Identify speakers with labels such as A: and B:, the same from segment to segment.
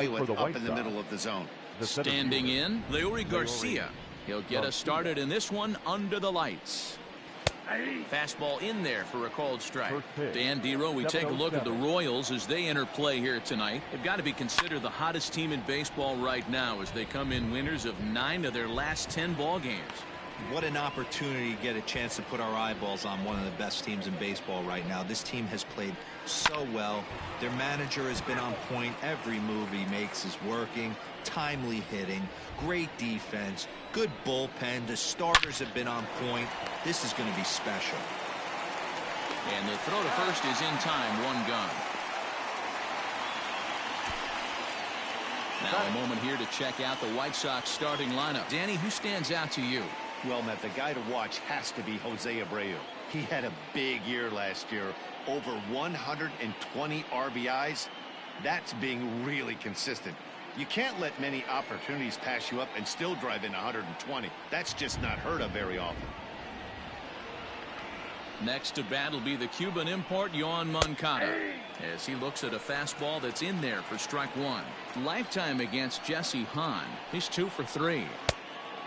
A: for the White Sox. Up in the middle of the zone.
B: Standing in, Leury Garcia. He'll get us started in this one under the lights. Fastball in there for a called strike. Dan Dero, we take a look at the Royals as they enter play here tonight. They've got to be considered the hottest team in baseball right now as they come in winners of 9 of their last 10 ball games.
C: What an opportunity to get a chance to put our eyeballs on one of the best teams in baseball right now. This team has played so well. Their manager has been on point. Every move he makes is working. Timely hitting, great defense, good bullpen. The starters have been on point. This is going to be special.
B: And the throw to first is in time. 1 gone. Now a moment here to check out the White Sox starting lineup. Danny, who stands out to you?
A: Well, Matt, the guy to watch has to be Jose Abreu. He had a big year last year. Over 120 RBIs. That's being really consistent. You can't let many opportunities pass you up and still drive in 120. That's just not heard of very often.
B: Next to bat will be the Cuban import Yoan Moncada as he looks at a fastball that's in there for strike 1. Lifetime against Jesse Hahn. He's 2 for 3.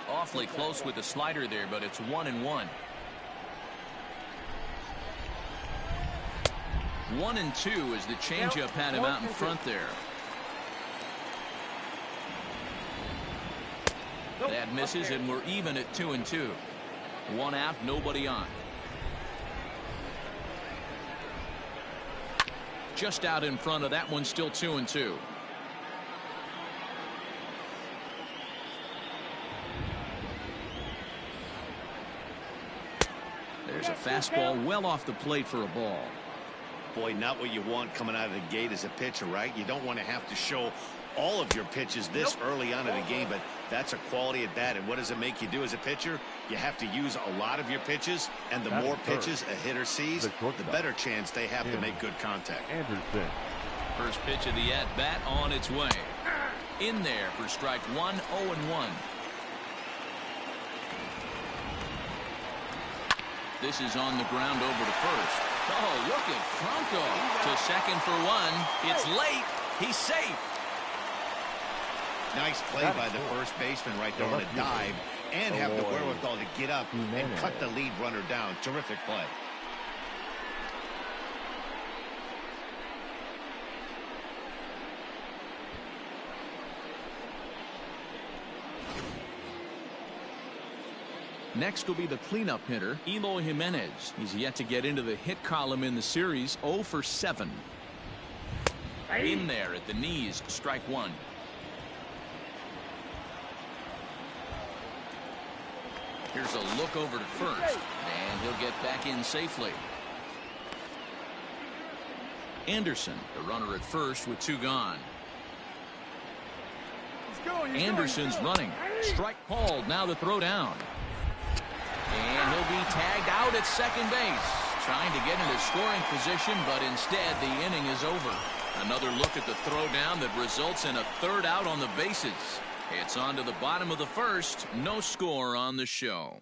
B: Awfully close with the slider there, but it's 1-1. 1-2 as the changeup had him out in front there. That misses, and we're even at 2-2. 1 out, nobody on. Just out in front of that one, still 2-2. There's a fastball well off the plate for a ball.
A: Boy, not what you want coming out of the gate as a pitcher, right? You don't want to have to show all of your pitches this early on in the game, but that's a quality at bat. And what does it make you do as a pitcher? You have to use a lot of your pitches, and the more pitches a hitter sees, the better chance they have to make good contact.
B: Anderson. First pitch of the at-bat on its way. In there for strike 1, 0-1. This is on the ground over to first. Oh, look at Franco to second for 1. It's late. He's safe.
A: Nice play by the first baseman right there on a dive, and have the wherewithal to get up and cut the lead runner down. Terrific play.
B: Next will be the cleanup hitter, Eloy Jimenez. He's yet to get into the hit column in the series, 0 for 7. In there at the knees, strike 1. Here's a look over to first, and he'll get back in safely. Anderson, the runner at first with 2 gone. Anderson's running. Strike called. Now the throw down. And he'll be tagged out at second base. Trying to get into scoring position, but instead the inning is over. Another look at the throw down that results in a 3rd out on the bases. It's on to the bottom of the first. No score on the show.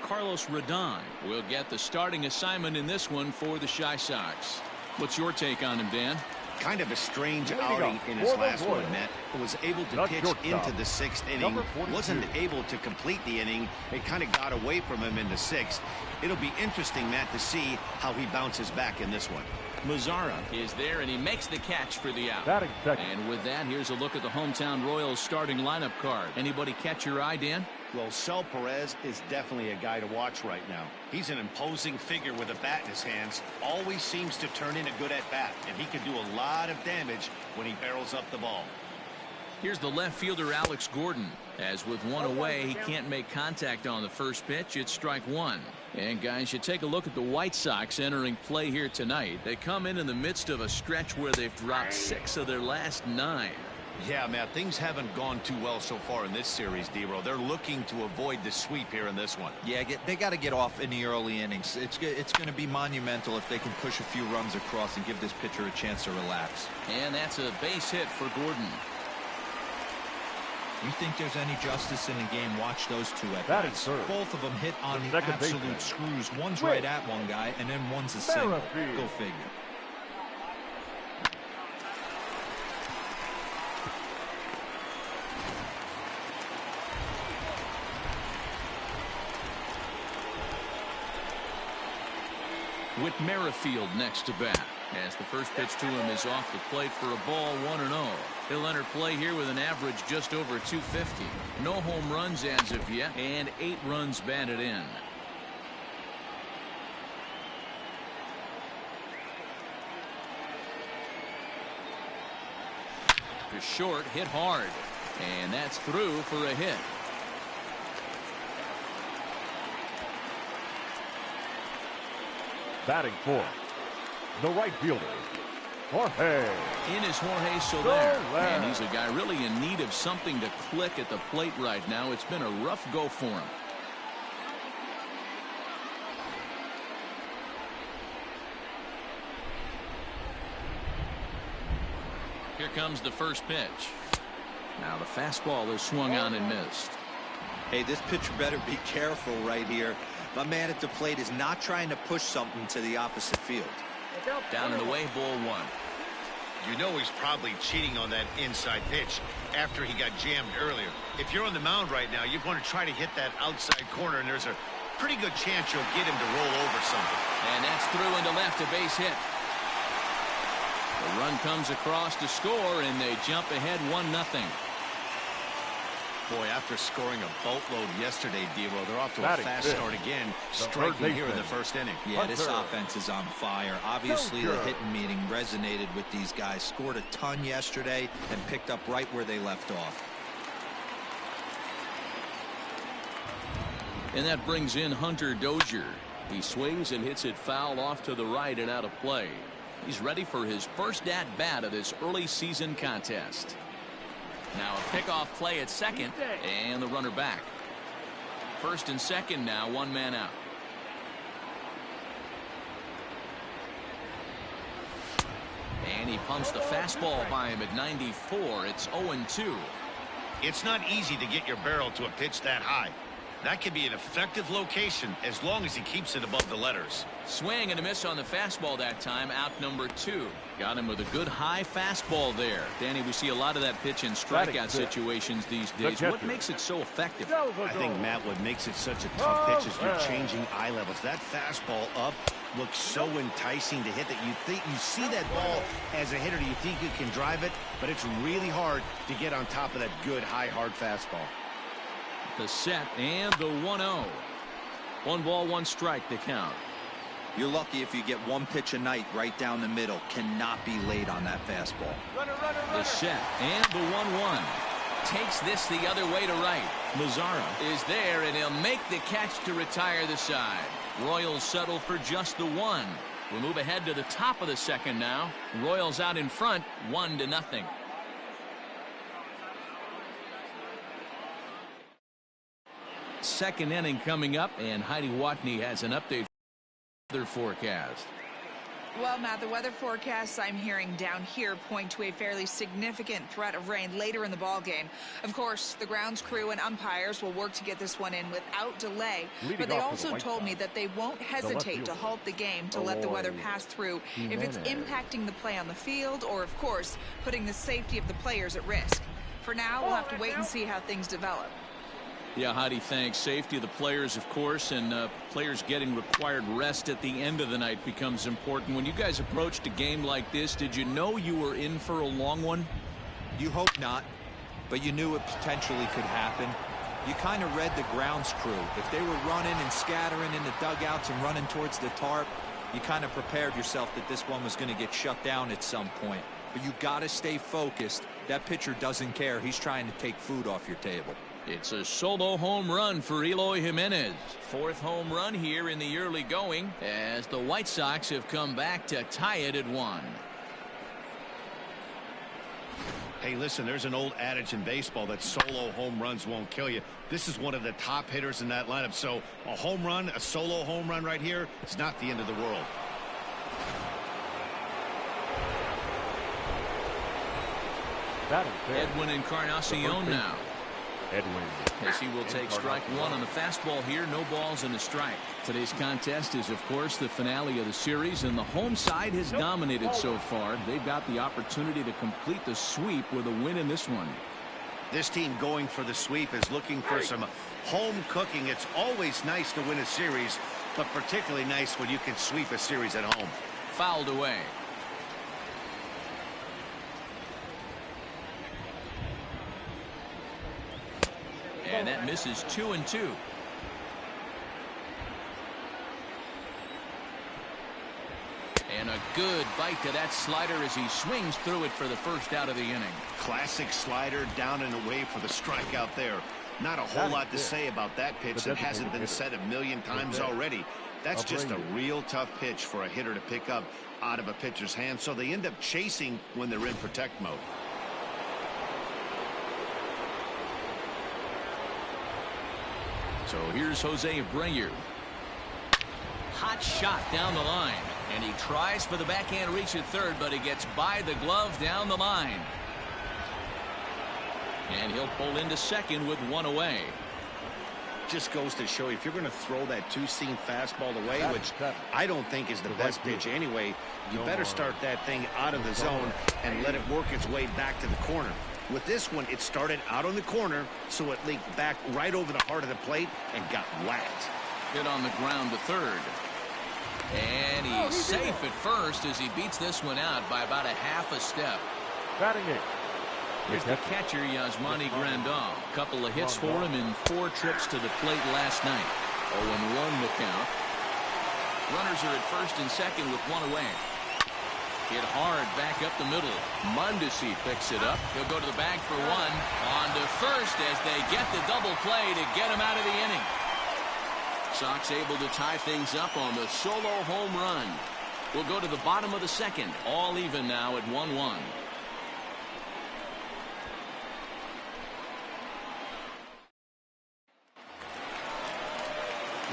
B: Carlos Rodon will get the starting assignment in this one for the Chi Sox. What's your take on him, Dan?
A: Kind of a strange outing in his last one, Matt. Was able to pitch into the 6th inning. Wasn't able to complete the inning. It kind of got away from him in the 6th. It'll be interesting, Matt, to see how he bounces back in this one.
B: Mazzara is there, and he makes the catch for the out. And with that, here's a look at the hometown Royals starting lineup card. Anybody catch your eye, Dan?
A: Well, Sel Perez is definitely a guy to watch right now. He's an imposing figure with a bat in his hands. Always seems to turn in a good at-bat, and he can do a lot of damage when he barrels up the ball.
B: Here's the left fielder, Alex Gordon. As with 1 away, he can't make contact on the first pitch. It's strike 1. And guys, you take a look at the White Sox entering play here tonight. They come in the midst of a stretch where they've dropped 6 of their last 9.
A: Yeah, Matt, things haven't gone too well so far in this series, Dero. They're looking to avoid the sweep here in this one.
C: Yeah, they got to get off in the early innings. It's going to be monumental if they can push a few runs across and give this pitcher a chance to relax.
B: And that's a base hit for Gordon.
C: You think there's any justice in the game? Watch those 2 at bats. Both of them hit on the absolute screws. One's right at one guy, and then one's a single. Go figure.
B: with Merrifield next to bat. As the first pitch to him is off the plate for a ball, 1-0. He'll enter play here with an average just over 250. No home runs as of yet, and 8 runs batted in. To short, hit hard, and that's through for a hit.
D: Batting fourth, the right fielder, Jorge.
B: In is Jorge Soler, and he's a guy really in need of something to click at the plate right now. It's been a rough go for him. Here comes the first pitch. Now the fastball is swung on and missed.
C: Hey, this pitcher better be careful right here. My man at the plate is not trying to push something to the opposite field.
B: Down and away, ball 1.
A: You know he's probably cheating on that inside pitch after he got jammed earlier. If you're on the mound right now, you want to try to hit that outside corner, and there's a pretty good chance you'll get him to roll over something.
B: And that's through into left, a base hit. The run comes across to score, and they jump ahead 1-0.
A: Boy, after scoring a boatload yesterday, Devo, they're off to a
D: Batting
A: fast
D: fifth,
A: start again,
D: the
A: striking here in the
D: baseman.
A: first inning.
C: Yeah, this offense is on fire. Obviously, the hitting meeting resonated with these guys. Scored a ton yesterday and picked up right where they left off.
B: And that brings in Hunter Dozier. He swings and hits it foul off to the right and out of play. He's ready for his first at-bat of this early season contest. Now a pickoff play at second, and the runner back. First and second now, 1 man out. And he pumps the fastball by him at 94. It's 0-2.
A: It's not easy to get your barrel to a pitch that high. That could be an effective location as long as he keeps it above the letters.
B: Swing and a miss on the fastball that time, out number 2. Got him with a good high fastball there. Danny, we see a lot of that pitch in strikeout situations these days. What makes it so effective?
A: I think, Matt, what makes it such a tough pitch is you're changing eye levels. That fastball up looks so enticing to hit that you see that ball as a hitter, you think you can drive it, but it's really hard to get on top of that good high hard fastball.
B: The set and the 1-0. 1 ball, 1 strike to count.
C: You're lucky if you get 1 pitch a night right down the middle. Cannot be late on that fastball.
B: The set and the 1-1. Takes this the other way to right. Mazzara is there, and he'll make the catch to retire the side. Royals settle for just the 1. We move ahead to the top of the second now. Royals out in front, 1-0. Second inning coming up, and Heidi Watney has an update for the forecast.
E: Well, Matt, the weather forecasts I'm hearing down here point to a fairly significant threat of rain later in the ball game. Of course, the grounds crew and umpires will work to get this one in without delay, but they also told me that they won't hesitate to halt the game to let the weather pass through if it's impacting the play on the field or, of course, putting the safety of the players at risk. For now, we'll have to wait and see how things develop.
B: Yeah, Heidi, thanks. Safety of the players, of course, and players getting required rest at the end of the night becomes important. When you guys approached a game like this, did you know you were in for a long one?
C: You hope not, but you knew it potentially could happen. You kind of read the grounds crew. If they were running and scattering in the dugouts and running towards the tarp, you kind of prepared yourself that this one was going to get shut down at some point. But you got to stay focused. That pitcher doesn't care. He's trying to take food off your table.
B: It's a solo home run for Eloy Jimenez. 4th home run here in the early going as the White Sox have come back to tie it at 1.
A: Hey, listen, there's an old adage in baseball that solo home runs won't kill you. This is one of the top hitters in that lineup. So a home run, a solo home run right here, it's not the end of the world.
B: Edwin Encarnacion now.
D: Edwin.
B: As he will take strike 1 on the fastball here. No balls and a strike. Today's contest is, of course, the finale of the series, and the home side has dominated so far. They've got the opportunity to complete the sweep with a win in this one.
A: This team going for the sweep is looking for some home cooking. It's always nice to win a series but particularly nice when you can sweep a series at home.
B: Fouled away. And that misses 2-2. And a good bite to that slider as he swings through it for the first out of the inning.
A: Classic slider, down and away for the strikeout there. Not a whole lot to say about that pitch that hasn't been said a million times already. That's just a real tough pitch for a hitter to pick up out of a pitcher's hand, so they end up chasing when they're in protect mode.
B: So here's Jose Abreu. Hot shot down the line. And he tries for the backhand reach at third, but he gets by the glove down the line. And he'll pull into second with one away.
A: Just goes to show you, if you're going to throw that two-seam fastball away, which I don't think is the best pitch anyway, you better start that thing out of the zone and let it work its way back to the corner. With this one, it started out on the corner, so it leaked back right over the heart of the plate and got whacked.
B: Hit on the ground to third. And he's safe at first as he beats this one out by about a half a step.
D: Batting it.
B: Here's the catcher, Yasmani Grandal. A couple of hits for him in 4 trips to the plate last night. 0-1 the count. Runners are at first and second with one away. Hit hard back up the middle. Mondesi picks it up. He'll go to the bag for one. On to first as they get the double play to get him out of the inning. Sox able to tie things up on the solo home run. We'll go to the bottom of the second. All even now at 1-1.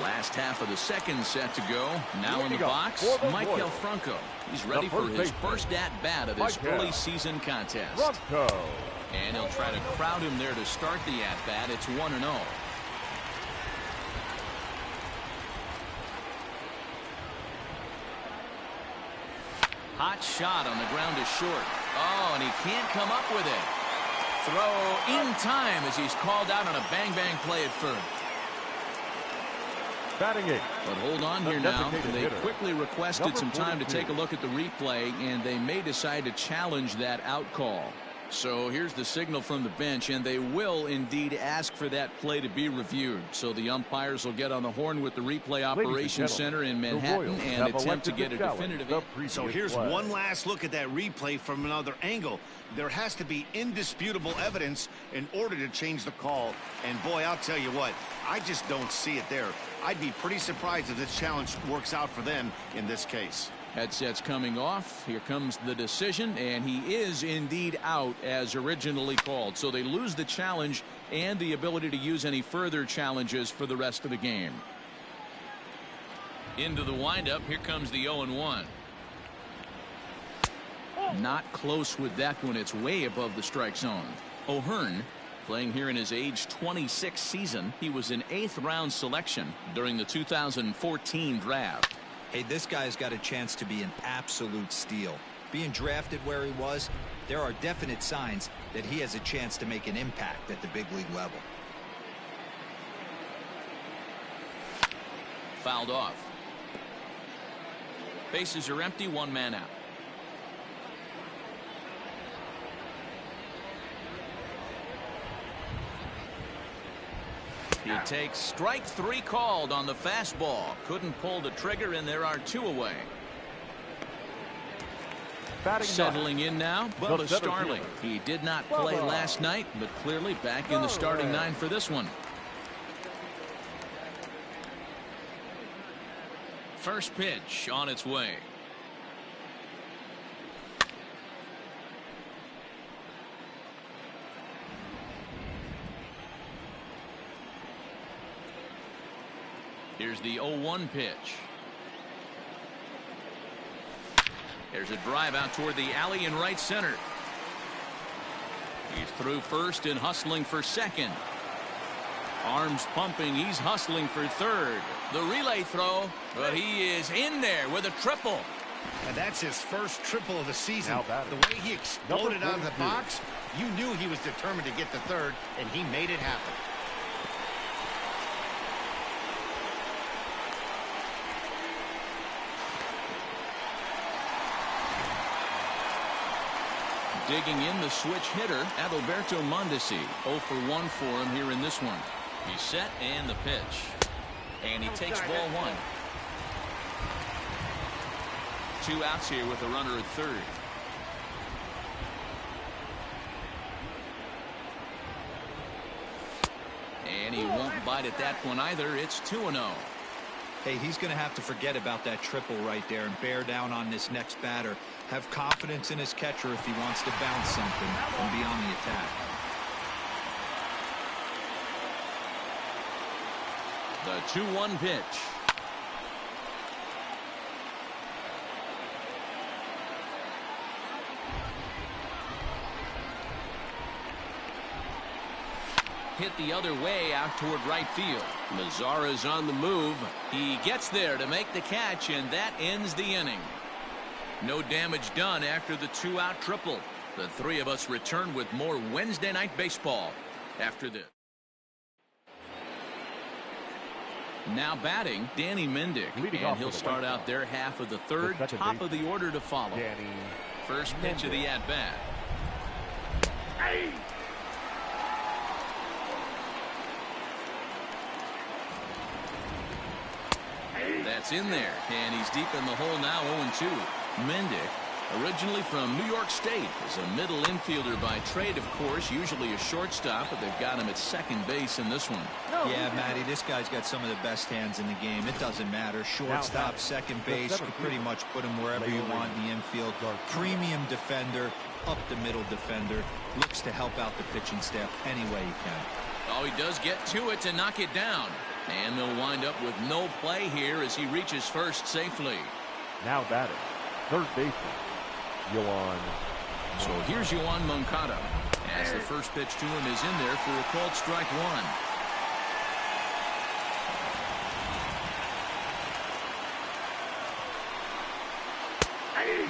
B: Last half of the second set to go. Now in the box, Michael Franco. He's ready for his first at-bat of this early season contest. And he'll try to crowd him there to start the at-bat. It's 1-0. Hot shot on the ground is short. Oh, and he can't come up with it. Throw in time as he's called out on a bang-bang play at first.
D: Batting it.
B: But hold on here now. They quickly requested some time to take a look at the replay, and they may decide to challenge that out call. So here's the signal from the bench, and they will indeed ask for that play to be reviewed. So the umpires will get on the horn with the replay operations center in Manhattan and attempt to get a definitive.
A: So here's one last look at that replay from another angle. There has to be indisputable evidence in order to change the call. And boy, I'll tell you what, I just don't see it there. I'd be pretty surprised if this challenge works out for them in this case.
B: Headsets coming off. Here comes the decision, and he is indeed out as originally called. So they lose the challenge and the ability to use any further challenges for the rest of the game. Into the windup. Here comes the 0-1. Not close with that one. It's way above the strike zone. O'Hearn playing here in his age 26 season. He was an 8th round selection during the 2014 draft.
C: Hey, this guy's got a chance to be an absolute steal. Being drafted where he was, there are definite signs that he has a chance to make an impact at the big league level.
B: Fouled off. Bases are empty, 1 man out. He takes strike 3 called on the fastball. Couldn't pull the trigger, and there are 2 away. Settling in now, Bubba Starling. He did not play last night, but clearly back in the starting 9 for this one. First pitch on its way. Here's the 0-1 pitch. There's a drive out toward the alley in right center. He's through first and hustling for second. Arms pumping. He's hustling for third. The relay throw, but he is in there with a triple.
A: And that's his first triple of the season. The way he exploded out of the box, you knew he was determined to get to third, and he made it happen.
B: Digging in the switch hitter, Adalberto Mondesi. 0 for 1 for him here in this one. He's set and the pitch. And he takes ball one. 2 outs here with a runner at third. And he won't bite at that one either. It's 2-0.
C: Hey, he's going to have to forget about that triple right there and bear down on this next batter. Have confidence in his catcher if he wants to bounce something and be on the attack.
B: The 2-1 pitch. Hit the other way out toward right field. Mazara's on the move. He gets there to make the catch, and that ends the inning. No damage done after the 2-out triple. The three of us return with more Wednesday Night Baseball after this. Now batting, Danny Mendick, and he'll start out their half of the third, top of the order to follow. First pitch of the at-bat. That's in there, and he's deep in the hole now. 0-2. Mendick, originally from New York State, is a middle infielder by trade, of course, usually a shortstop, but they've got him at second base in this one.
C: Yeah, Matty, this guy's got some of the best hands in the game. It doesn't matter. Shortstop, second base, you can pretty much put him wherever you want in the infield. Premium defender, up the middle defender, looks to help out the pitching staff any way he can.
B: Oh, he does get to it to knock it down. And they'll wind up with no play here as he reaches first safely.
D: Now batting, third baseman, Yoan.
B: So here's Yoan Moncada, as the first pitch to him is in there for a called strike one.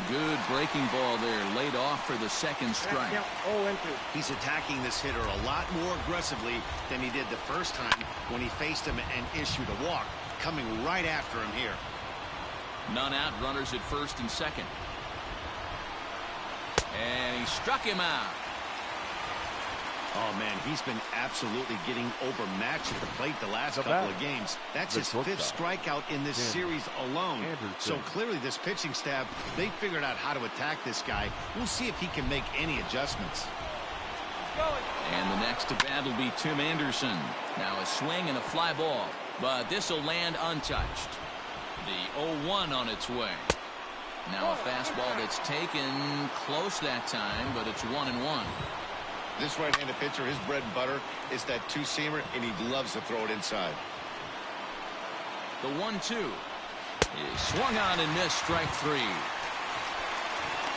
B: Good breaking ball there, laid off for the second strike.
A: He's attacking this hitter a lot more aggressively than he did the first time when he faced him and issued a walk. Coming right after him here.
B: None out, runners at first and second. And he struck him out.
A: Oh, man, he's been absolutely getting overmatched at the plate the last couple of games. That's his fifth strikeout in this series alone. So clearly this pitching staff, they figured out how to attack this guy. We'll see if he can make any adjustments.
B: And the next to bat will be Tim Anderson. Now a swing and a fly ball, but this will land untouched. The 0-1 on its way. Now a fastball that's taken close that time, but it's 1-1.
A: This right-handed pitcher, his bread and butter is that two-seamer, and he loves to throw it inside.
B: The 1-2 is swung on and missed, strike three.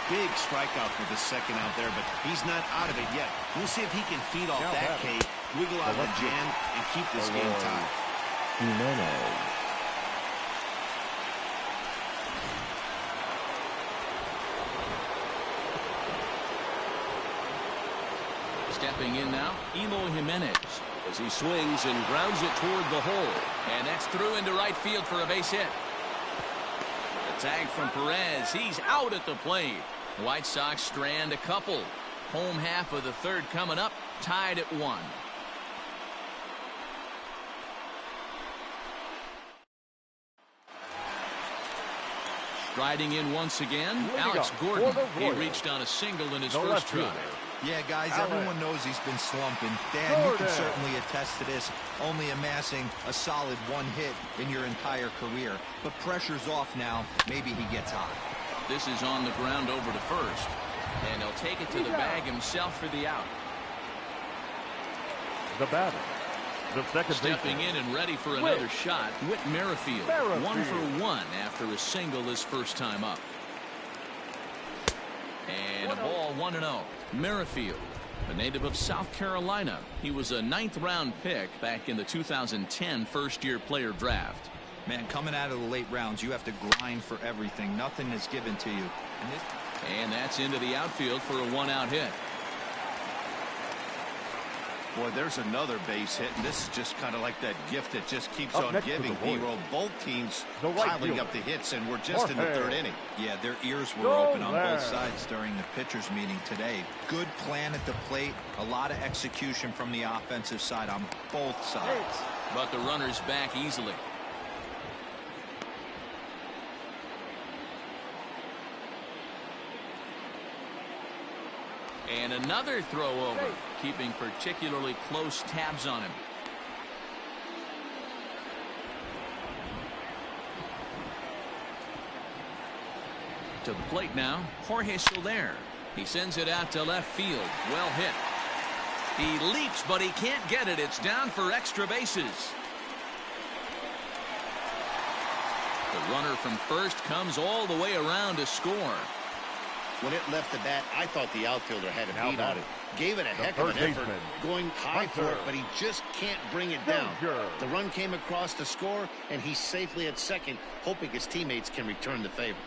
A: Big strikeout for the second out there, but he's not out of it yet. We'll see if he can feed off that K, wiggle out of the jam, and keep this game tied.
D: Jimenez.
B: Stepping in now, Eloy Jimenez, as he swings and grounds it toward the hole. And that's through into right field for a base hit. The tag from Perez. He's out at the plate. White Sox strand a couple. Home half of the third coming up, tied at 1. Striding in once again, Alex Gordon. He reached on a single in his first try.
C: Yeah, guys, everyone knows he's been slumping. Dan, you can certainly attest to this, only amassing a solid 1 hit in your entire career. But pressure's off now. Maybe he gets hot.
B: This is on the ground over to first. And he'll take it to the bag himself for the out.
D: The batter, the second
B: Stepping in and ready for another shot, Whit Merrifield. 1 for 1 after a single his first time up. And a ball 1-0. Merrifield, a native of South Carolina. He was a 9th-round pick back in the 2010 first-year player draft.
C: Man, coming out of the late rounds, you have to grind for everything. Nothing is given to you.
B: And that's into the outfield for a 1-out hit.
A: Boy, there's another base hit, and this is just kind of like that gift that just keeps
D: Up
A: on
D: next to
A: giving.
D: the Warriors,
A: B-roll, both teams
D: the right
A: piling
D: fielder,
A: up the hits, and we're just in the third inning.
C: Yeah, their ears were
D: Go
C: open on
D: there.
C: both sides during the pitchers meeting today. Good plan at the plate, a lot of execution from the offensive side on both sides.
B: But the runner's back easily. And another throw over, keeping particularly close tabs on him. To the plate now, Jorge Soler. He sends it out to left field. Well hit. He leaps, but he can't get it. It's down for extra bases. The runner from first comes all the way around to score.
A: When it left the bat, I thought the outfielder had a
D: Now
A: beat on it. Gave it a heck of an
D: third
A: effort,
D: baseman,
A: going high for it,
D: Hunter.
A: but he just can't bring it down.
D: Danger.
A: The run came across to score, and he's safely at second, hoping his teammates can return the favor.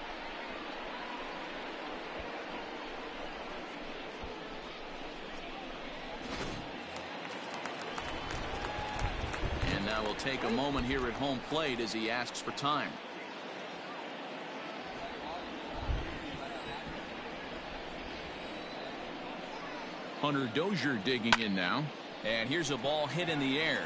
B: And now we'll take a moment here at home plate as he asks for time. Hunter Dozier digging in now. And here's a ball hit in the air.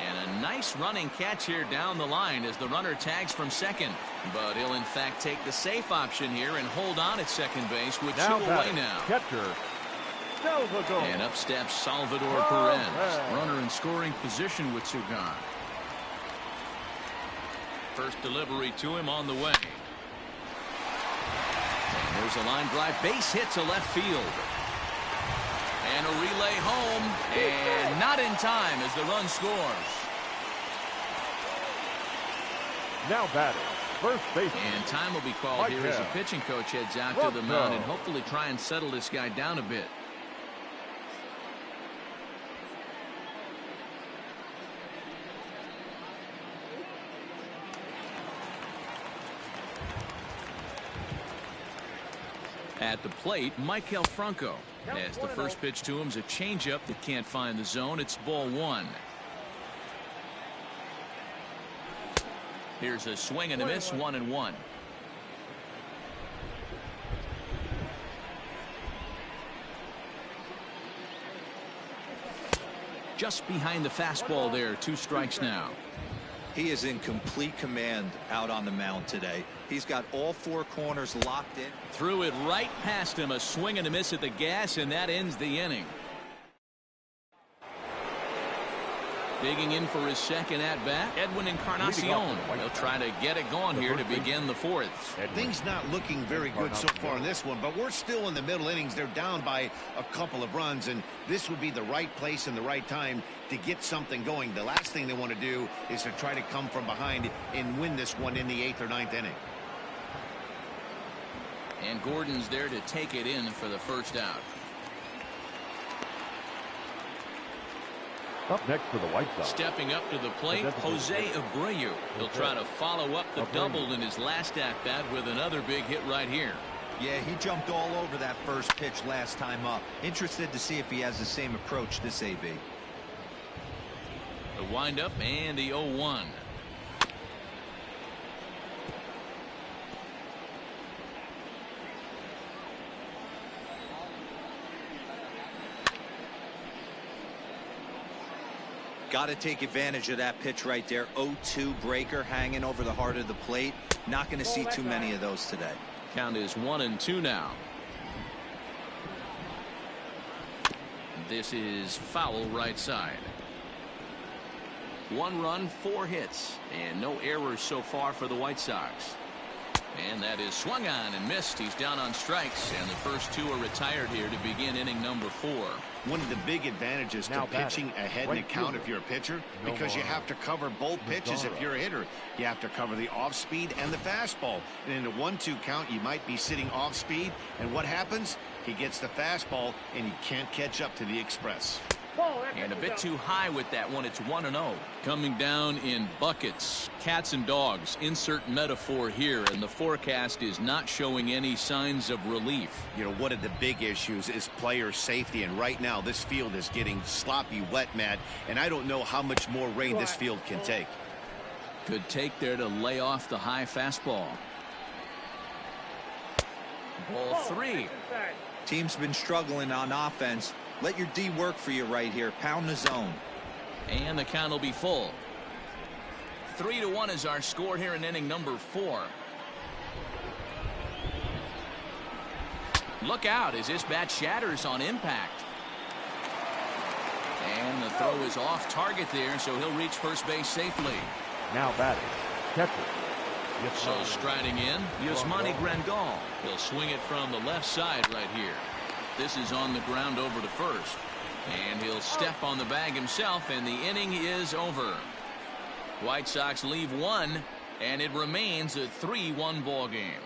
B: And a nice running catch here down the line as the runner tags from second. But he'll in fact take the safe option here and hold on at second base with two away now.
D: Catcher, Salvador.
B: And up steps Salvador Perez. Runner in scoring position with two gone. First delivery to him on the way. And there's a line drive base hit to left field. And a relay home, and not in time as the run scores.
D: Now batting, first base.
B: And time will be called here as the pitching coach heads out to the mound and hopefully try and settle this guy down a bit. At the plate, Michael Franco. As the first pitch to him is a changeup that can't find the zone. It's ball one. Here's a swing and a miss, 1-1. Just behind the fastball there, 2 strikes now.
C: He is in complete command out on the mound today. He's got all 4 corners locked in.
B: Threw it right past him, a swing and a miss at the gas, and that ends the inning. Digging in for his second at-bat, Edwin Encarnacion. He'll try to get it going here to begin the 4th.
A: Things not looking very good so far in this one, but we're still in the middle innings. They're down by a couple of runs, and this would be the right place and the right time to get something going. The last thing they want to do is to try to come from behind and win this one in the 8th or 9th inning.
B: And Gordon's there to take it in for the first out.
D: Up next for the White Sox.
B: Stepping up to the plate, Jose Abreu. He'll try to follow up the double in his last at-bat with another big hit right here.
C: Yeah, he jumped all over that first pitch last time up. Interested to see if he has the same approach this AB.
B: The windup and the 0-1.
C: Got to take advantage of that pitch right there. 0-2 breaker hanging over the heart of the plate. Not going to see too many of those today.
B: Count is 1-2 now. This is foul right side. 1 run, 4 hits, and no errors so far for the White Sox. And that is swung on and missed. He's down on strikes, and the first 2 are retired here to begin inning number 4.
A: One of the big advantages to pitching ahead in a count if you're a pitcher, because you have to cover both pitches if you're a hitter. You have to cover the off speed and the fastball. And in a 1-2 count, you might be sitting off speed. And what happens? He gets the fastball, and he can't catch up to the express.
B: And a bit too high with that one. It's 1-0. Coming down in buckets. Cats and dogs. Insert metaphor here. And the forecast is not showing any signs of relief.
A: You know, one of the big issues is player safety. And right now, this field is getting sloppy wet, Matt. And I don't know how much more rain this field can take.
B: Good take there to lay off the high fastball. Ball 3.
C: Team's been struggling on offense. Let your D work for you right here. Pound the zone.
B: And the count will be full. 3-1 is our score here in inning number 4. Look out as this bat shatters on impact. And the throw is off target there, so he'll reach first base safely.
D: Now batting, catcher.
B: So striding in, Yasmani Grandal. He'll swing it from the left side right here. This is on the ground over to first. And he'll step on the bag himself, and the inning is over. White Sox leave 1, and it remains a 3-1 ball game.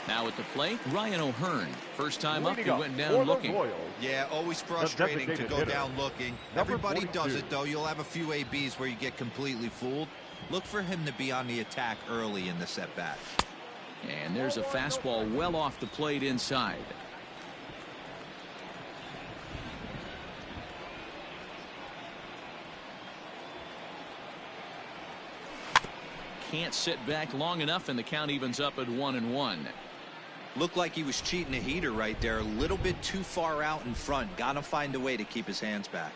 B: Now at the plate, Ryan O'Hearn. First time up, he went down looking.
C: Yeah, always frustrating to go down looking. Everybody does it, though. You'll have a few ABs where you get completely fooled. Look for him to be on the attack early in the set-bat.
B: And there's a fastball well off the plate inside. Can't sit back long enough, and the count evens up at 1-1.
C: Looked like he was cheating a heater right there. A little bit too far out in front. Got to find a way to keep his hands back.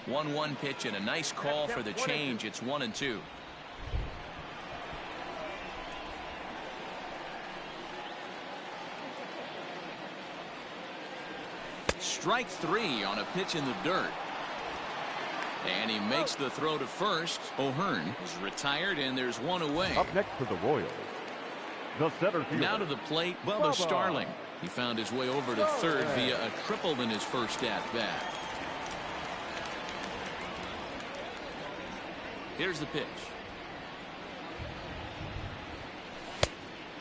B: 1-1 pitch and a nice call for the change. It's 1-2. Strike 3 on a pitch in the dirt. And he makes the throw to first. O'Hearn is retired, and there's one away.
D: Up next for the Royals, the center fielder.
B: Now to the plate, Bubba Starling. He found his way over to third via a triple in his first at-bat. Here's the pitch.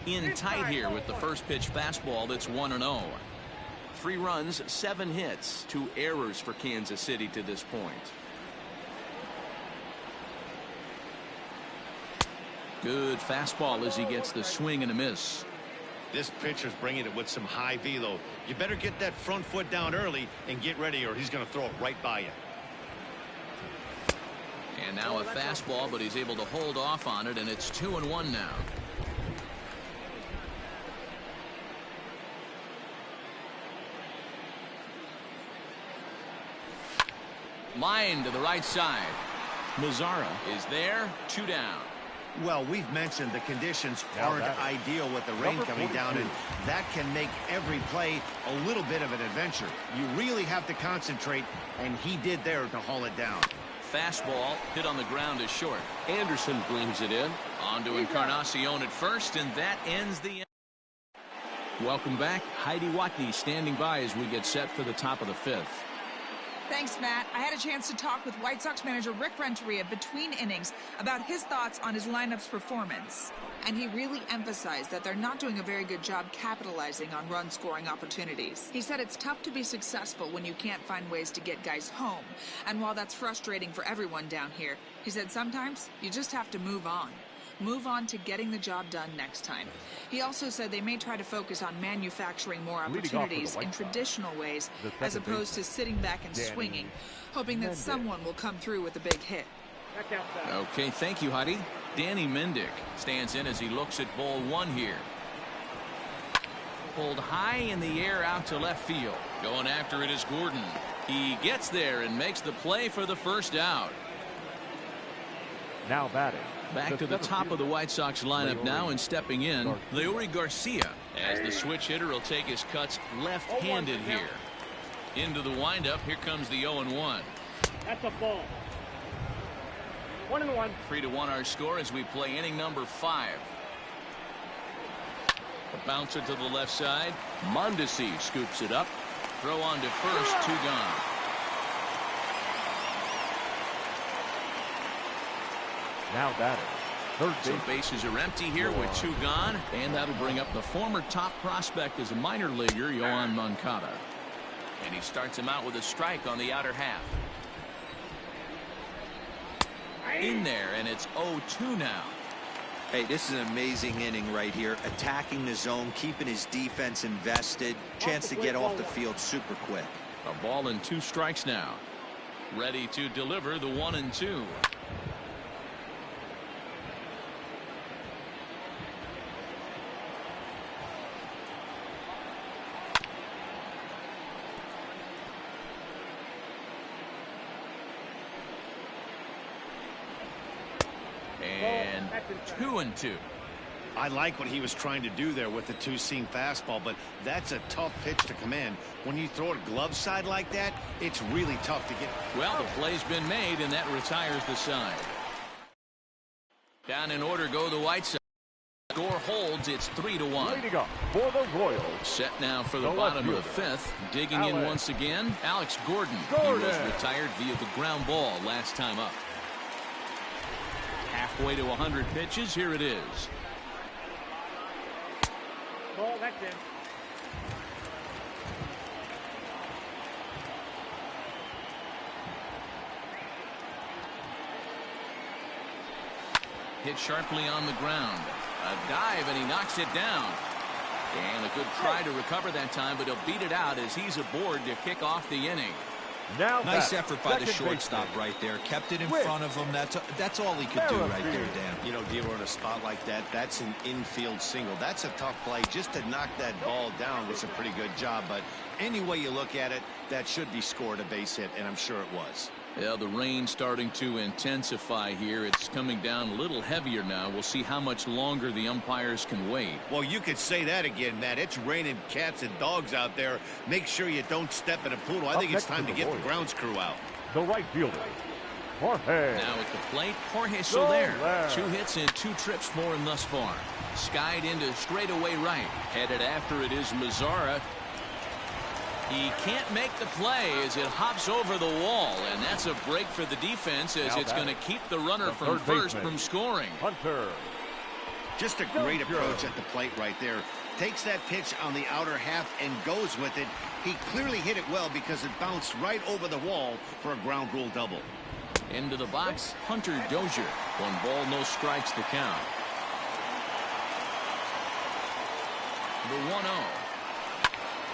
B: In tight here with the first pitch fastball. That's 1-0. 3 runs, 7 hits, 2 errors for Kansas City to this point. Good fastball as he gets the swing and a miss.
A: This pitcher's bringing it with some high velo. You better get that front foot down early and get ready, or he's going to throw it right by you.
B: And now a fastball, but he's able to hold off on it, and it's 2-1 now. Line to the right side. Mazzara is there, 2 down.
A: Well, we've mentioned the conditions aren't ideal with the rain coming down, and that can make every play a little bit of an adventure. You really have to concentrate, and he did there to haul it down.
B: Fastball hit on the ground is short. Anderson brings it in. On to Encarnacion at first, and that ends the inning. Welcome back. Heidi Watney standing by as we get set for the top of the 5th.
E: Thanks, Matt. I had a chance to talk with White Sox manager Rick Renteria between innings about his thoughts on his lineup's performance. And he really emphasized that they're not doing a very good job capitalizing on run-scoring opportunities. He said it's tough to be successful when you can't find ways to get guys home. And while that's frustrating for everyone down here, he said sometimes you just have to move on. Move on to getting the job done next time. He also said they may try to focus on manufacturing more opportunities in traditional ways as opposed to sitting back and swinging, hoping that someone will come through with a big hit.
B: Okay, thank you, Heidi. Danny Mendick stands in as he looks at ball 1 here. Pulled high in the air out to left field. Going after it is Gordon. He gets there and makes the play for the first out.
D: Now batting.
B: Back to the top of the White Sox lineup now, and stepping in, Leury Garcia, as the switch hitter will take his cuts left-handed here. Into the windup, here comes the 0-1.
F: That's a ball. 1-1.
B: 3-1 our score as we play inning number 5. A bouncer to the left side. Mondesi scoops it up. Throw on to first, 2 gone.
D: Now batting, third
B: So
D: base.
B: bases are empty here with 2 gone, and that'll bring up the former top prospect as a minor leaguer, Yoan Moncada. And he starts him out with a strike on the outer half. In there, and it's 0-2 now.
C: Hey, this is an amazing inning right here. Attacking the zone, keeping his defense invested. Chance to get off the field super quick.
B: A ball and 2 strikes now. Ready to deliver the 1-2. And 2-2.
A: I like what he was trying to do there with the 2-seam fastball, but that's a tough pitch to command. When you throw it glove side like that, it's really tough to get.
B: Well, the play's been made, and that retires the side. Down in order go the White Sox. Score holds. It's 3-1.
D: Leading up for the Royals.
B: Set now for the
D: The
B: bottom of
D: left
B: the
D: fielder,
B: 5th. Digging in
D: Alex.
B: once again, Alex Gordon. He was retired via the ground ball last time up. Halfway to 100 pitches. Here it is.
F: Ball, that's in.
B: Hit sharply on the ground. A dive, and he knocks it down. And a good try to recover that time, but he'll beat it out as he's aboard to kick off the inning.
D: Now
C: Nice
D: batting,
C: effort by the
D: second
C: shortstop
D: baseman.
C: right there. Kept it in
D: Wait.
C: front of him. That's all he could do right there, Dan.
A: You know, Dealer, in a spot like that, that's an infield single. That's a tough play. Just to knock that ball down was a pretty good job. But any way you look at it, that should be scored a base hit, and I'm sure it was.
B: Yeah, the rain starting to intensify here. It's coming down a little heavier now. We'll see how much longer the umpires can wait.
A: Well, you could say that again, Matt. It's raining cats and dogs out there. Make sure you don't step in a poodle. I
D: Up
A: think it's
D: next to
A: time to
D: the
A: get the
D: Royals.
A: grounds crew out.
D: The right fielder, Jorge.
B: Now at the plate, Jorge Soler.
D: Soler.
B: 2 hits and 2 trips for him thus far. Skied into straightaway right. Headed after it is Mazzara. He can't make the play as it hops over the wall, and that's a break for the defense as
D: Now
B: it's going to
D: batting,
B: keep the runner
D: the
B: from
D: third
B: first
D: baseman.
B: from scoring.
D: Hunter.
A: Just a great
D: Dozier.
A: approach at the plate right there. Takes that pitch on the outer half and goes with it. He clearly hit it well because it bounced right over the wall for a ground rule double.
B: Into the box, Hunter Dozier. 1 ball, no strikes to count. The 1-0.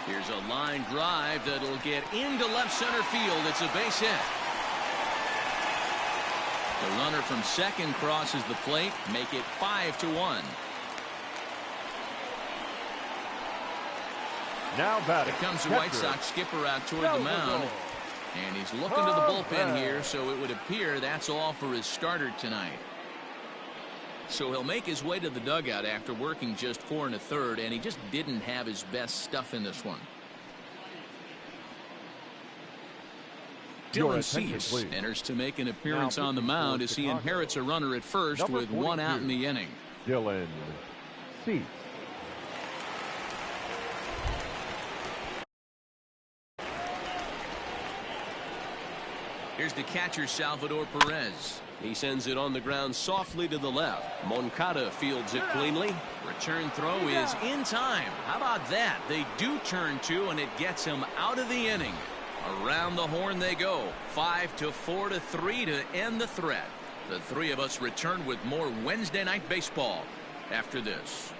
B: Here's a line drive that'll get into left center field. It's a base hit. The runner from second crosses the plate, make it 5-1.
D: Now batting.
B: Here comes the White
D: catcher,
B: Sox skipper out toward the mound. And he's looking to the bullpen here, so it would appear that's all for his starter tonight. So he'll make his way to the dugout after working just 4 1/3, and he just didn't have his best stuff in this one.
D: Your
B: Dylan
D: attention,
B: Cease
D: please.
B: enters to make an appearance
D: Now
B: on the
D: pitching for
B: mound as he
D: Chicago.
B: inherits a runner at first
D: Number
B: with 1 out in
D: 42.
B: the inning.
D: Dylan Cease.
B: Here's the catcher, Salvador Perez. He sends it on the ground softly to the left. Moncada fields it cleanly. Return throw is in time. How about that? They do turn 2, and it gets him out of the inning. Around the horn they go. 5-4-3 to end the threat. The 3 of us return with more Wednesday night baseball after this.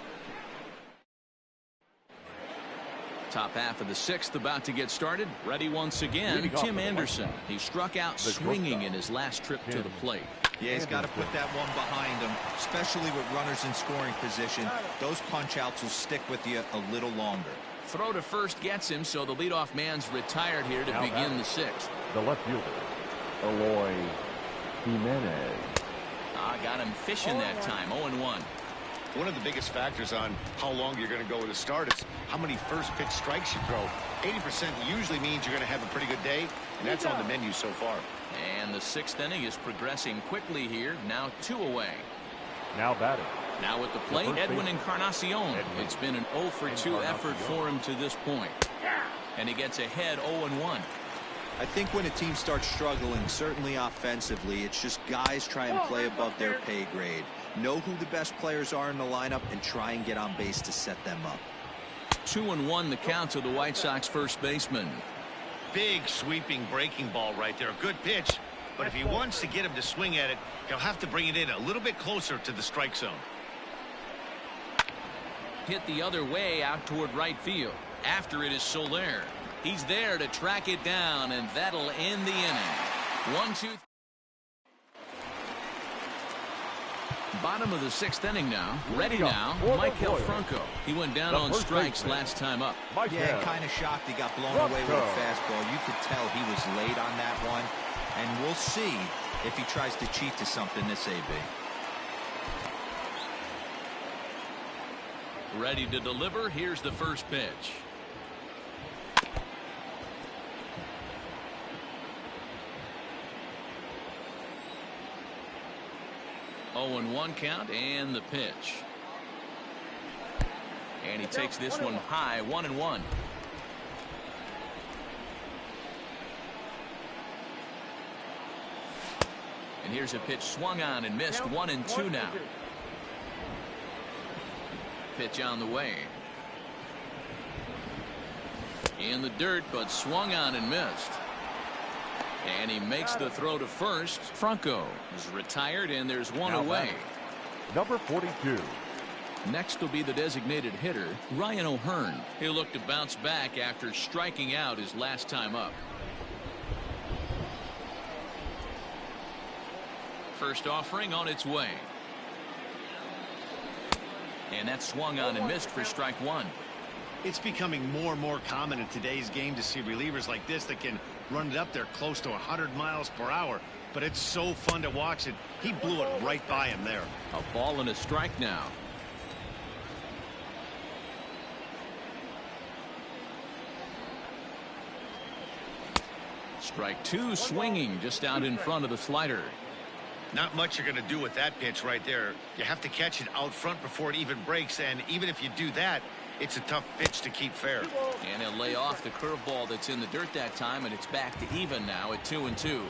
B: Top half of the 6th about to get started. Ready once again,
D: Leading off
B: Tim
D: for the
B: Anderson. He struck out
D: The
B: swinging
D: shortstop,
B: in his last trip to the
D: Tim
B: plate.
C: Yeah, he's got to put that one behind him, especially with runners in scoring position. Those punch outs will stick with you a little longer.
B: Throw to first gets him, so the leadoff man's retired here to
D: Now
B: begin
D: batting.
B: the 6th.
D: The left fielder, Eloy Jimenez.
B: Got him fishing that time. 0-1.
A: One of the biggest factors on how long you're going to go with a start is how many first pitch strikes you throw. 80% usually means you're going to have a pretty good day, and that's on the menu so far.
B: And the 6th inning is progressing quickly here. Now 2 away.
D: Now batting.
B: Now at the plate,
D: first
B: Edwin
D: baseman.
B: Encarnacion.
D: Edwin
B: It's been an 0 for 2 effort
D: Encarnacion.
B: for him to this point. And he gets ahead 0-1.
C: I think when a team starts struggling, certainly offensively, it's just guys try and play above their pay grade. Know who the best players are in the lineup and try and get on base to set them up.
B: 2-1 the count to the White Sox first baseman.
A: Big sweeping breaking ball right there. Good pitch. But if he wants to get him to swing at it, he'll have to bring it in a little bit closer to the strike zone.
B: Hit the other way out toward right field. After it is Soler. He's there to track it down, and that'll end the inning. 1-2. Bottom of the 6th inning now. Ready now, Michael Franco. He went down on strikes last time up.
C: Yeah, kind of shocked he got blown away with a fastball. You could tell he was late on that one. And we'll see if he tries to cheat to something this AB.
B: Ready to deliver. Here's the first pitch. Oh, and 1 count and the pitch. And he takes this one high. 1-1. And here's a pitch swung on and missed. 1-2 now. Pitch on the way. In the dirt, but swung on and missed. And he makes the throw to first. Franco is retired, and there's one away.
D: Number 42.
B: Next will be the designated hitter, Ryan O'Hearn. He'll look to bounce back after striking out his last time up. First offering on its way. And that swung on and missed for strike 1.
A: It's becoming more and more common in today's game to see relievers like this that can run it up there close to 100 miles per hour. But it's so fun to watch it. He blew it right by him there.
B: A ball and a strike now. Strike 2 swinging just out in front of the slider.
A: Not much you're going to do with that pitch right there. You have to catch it out front before it even breaks. And even if you do that, it's a tough pitch to keep fair.
B: And he'll lay off the curveball that's in the dirt that time, and it's back to even now at 2-2.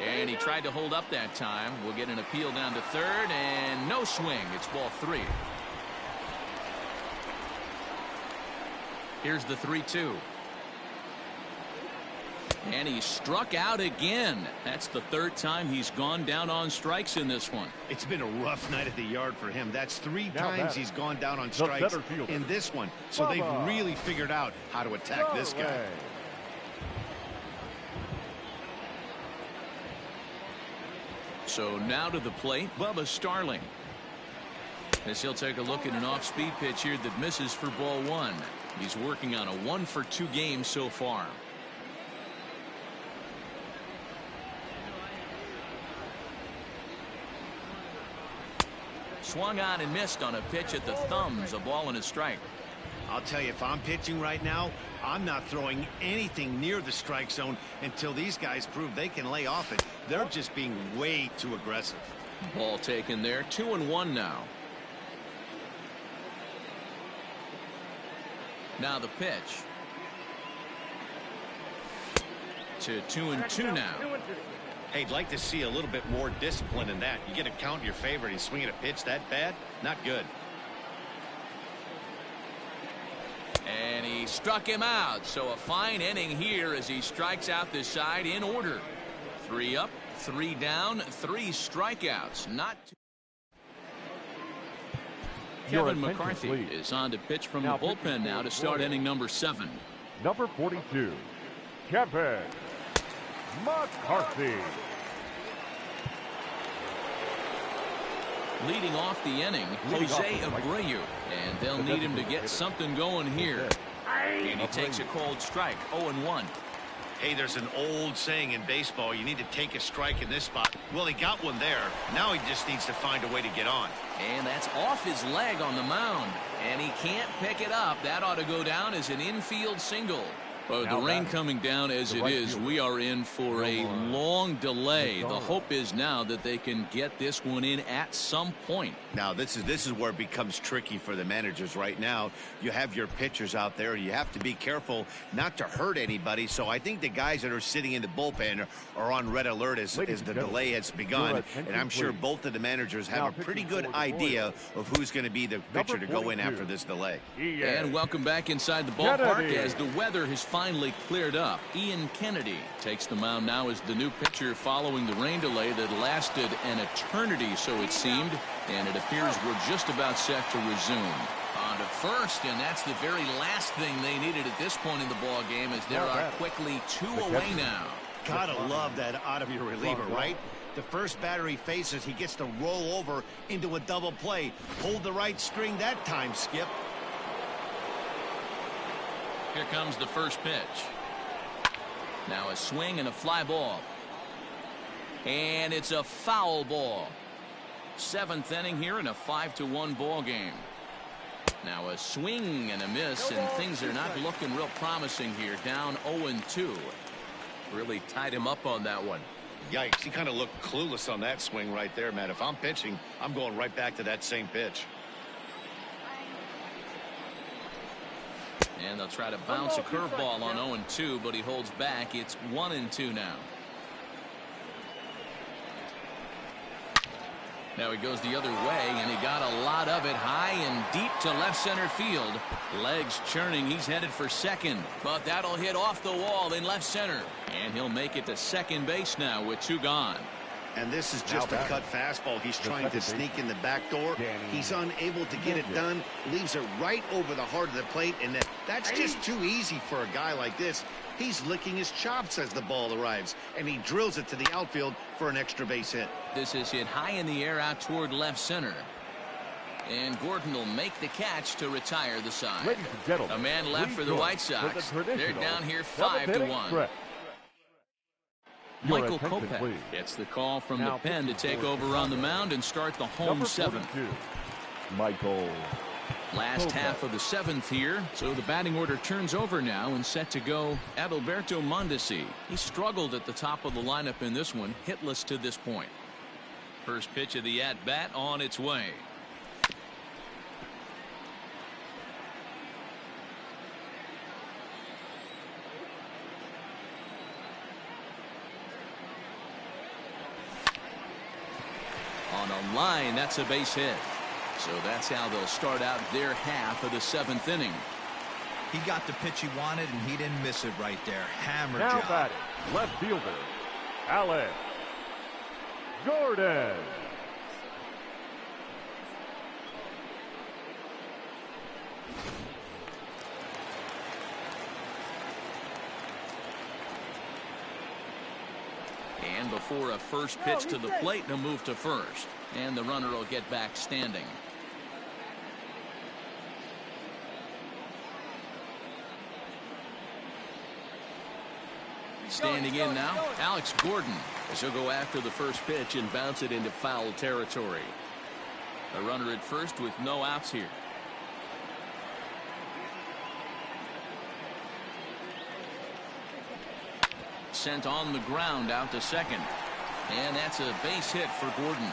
B: And he tried to hold up that time. We'll get an appeal down to third, and no swing. It's ball 3. Here's the 3-2. And he struck out again. That's the 3rd time he's gone down on strikes in this one.
A: It's been a rough night at the yard for him. That's 3 times he's gone down on strikes in this one. So they've really figured out how to attack this guy.
B: So now to the plate, Bubba Starling. As he'll take a look at an off-speed pitch here that misses for ball 1. He's working on a 1-for-2 game so far. Swung on and missed on a pitch at the thumbs. A ball and a strike.
A: I'll tell you, if I'm pitching right now, I'm not throwing anything near the strike zone until these guys prove they can lay off it. They're just being way too aggressive.
B: Ball taken there. 2-1 now. Now the pitch. To 2-2 now.
A: Hey, I'd like to see a little bit more discipline in that. You get a count in your favor and he's swinging a pitch that bad? Not good.
B: And he struck him out. So a fine inning here as he strikes out this side in order. 3 up, 3 down, 3 strikeouts. Not too... Kevin McCarthy is on to pitch from the bullpen now to start inning number 7.
D: Number 42, Kevin McCarthy.
B: Leading off the inning, Jose Abreu. And they'll need him to get something going here. And he takes a cold strike. 0-1.
A: Hey, there's an old saying in baseball, you need to take a strike in this spot. Well, he got one there. Now he just needs to find a way to get on.
B: And that's off his leg on the mound. And he can't pick it up. That ought to go down as an infield single. The rain coming down as it is, we are in for a long delay. The hope is now that they can get this one in at some point.
A: Now this is where it becomes tricky for the managers right now. You have your pitchers out there. You have to be careful not to hurt anybody. So I think the guys that are sitting in the bullpen are on red alert as the delay has begun. And I'm sure both of the managers have a pretty good idea of who's going to be the pitcher to go in after this delay.
B: And welcome back inside the ballpark as the weather has finally cleared up. Ian Kennedy takes the mound now as the new pitcher following the rain delay that lasted an eternity, so it seemed, and it appears we're just about set to resume. On to first, and that's the very last thing they needed at this point in the ball game, as there are quickly 2 away now.
A: Gotta love that out of your reliever, right? The first batter he faces, he gets to roll over into a double play. Hold the right string that time, Skip.
B: Here comes the first pitch. Now a swing and a fly ball. And it's a foul ball. 7th inning here in a 5-1 ball game. Now a swing and a miss, and things are not looking real promising here. Down 0-2.
G: Really tied him up on that one.
A: Yikes, he kind of looked clueless on that swing right there, man. If I'm pitching, I'm going right back to that same pitch.
B: And they'll try to bounce a curveball on 0-2, but he holds back. It's 1-2 now. Now he goes the other way, and he got a lot of it high and deep to left center field. Legs churning. He's headed for second, but that'll hit off the wall in left center. And he'll make it to second base now with 2 gone.
A: And this is just a cut fastball. He's trying to sneak in the back door. He's unable to get it done. Leaves it right over the heart of the plate. And that's just too easy for a guy like this. He's licking his chops as the ball arrives. And he drills it to the outfield for an extra base hit.
B: This is hit high in the air out toward left center. And Gordon will make the catch to retire the side.
D: Ladies and gentlemen,
B: a man left for the White Sox. They're down here 5-1. Michael Kopech gets the call from the pen to take over on the mound and start the home 7th.
D: Michael.
B: Last half of the 7th here, so the batting order turns over now and set to go Adalberto Mondesi. He struggled at the top of the lineup in this one, hitless to this point. First pitch of the at-bat on its way. On a line, that's a base hit. So that's how they'll start out their half of the 7th inning.
C: He got the pitch he wanted, and he didn't miss it right there. Hammer
D: Now
C: job.
D: batting, left fielder, Alex Gordon.
B: And before a first pitch to the plate, he'll move to first. And the runner will get back standing. Standing in now, Alex Gordon, as he'll go after the first pitch and bounce it into foul territory. A runner at first with no outs here. Sent on the ground out to second. And that's a base hit for Gordon.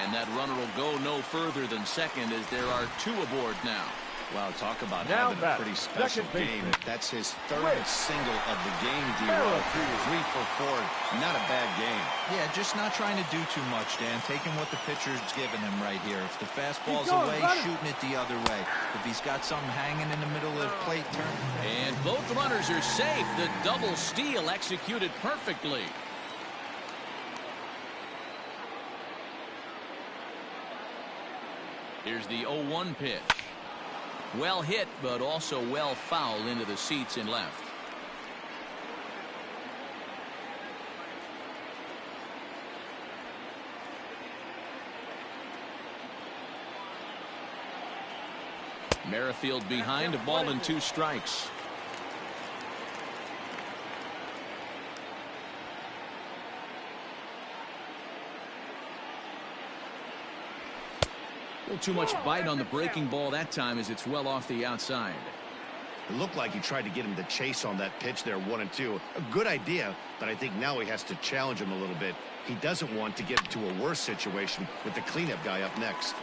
B: And that runner will go no further than second as there are 2 aboard now.
A: Wow, talk about
D: Now
A: having a pretty special game. That's his 3rd single of the game, D-Roll. 3 for 4. Not a bad game.
C: Yeah, just not trying to do too much, Dan. Taking what the pitcher's giving him right here. If the fastball's away, shooting it the other way. If he's got something hanging in the middle of the plate, turn.
B: And both runners are safe. The double steal executed perfectly. Here's the 0-1 pitch. Well hit, but also well fouled into the seats in left. Merrifield behind, a ball and 2 strikes. A little too much bite on the breaking ball that time as it's well off the outside.
A: It looked like he tried to get him to chase on that pitch there, 1-2. A good idea, but I think now he has to challenge him a little bit. He doesn't want to get into a worse situation with the cleanup guy up next.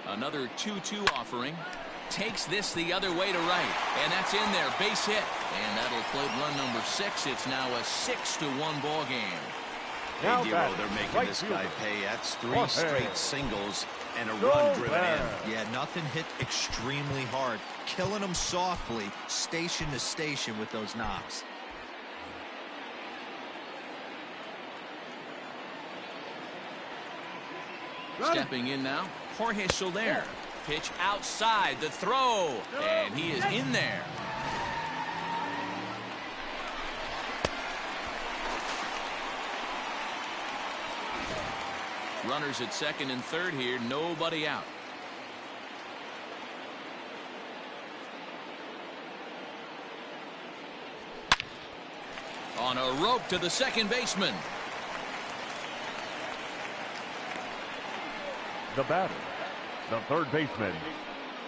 B: Another 2-2 offering. Takes this the other way to right. And that's in there. Base hit. And that'll play run number 6. It's now a 6-1 ball game.
A: Hey, Dero, they're making this guy pay. That's 3 straight singles and a run driven in.
C: Yeah, nothing hit extremely hard. Killing them softly, station to station with those knocks.
B: Stepping in now, Jorge Soler. Pitch outside, the throw, and he is in there. Runners at second and third here, nobody out. On a rope to the second baseman.
D: The batter, the third baseman,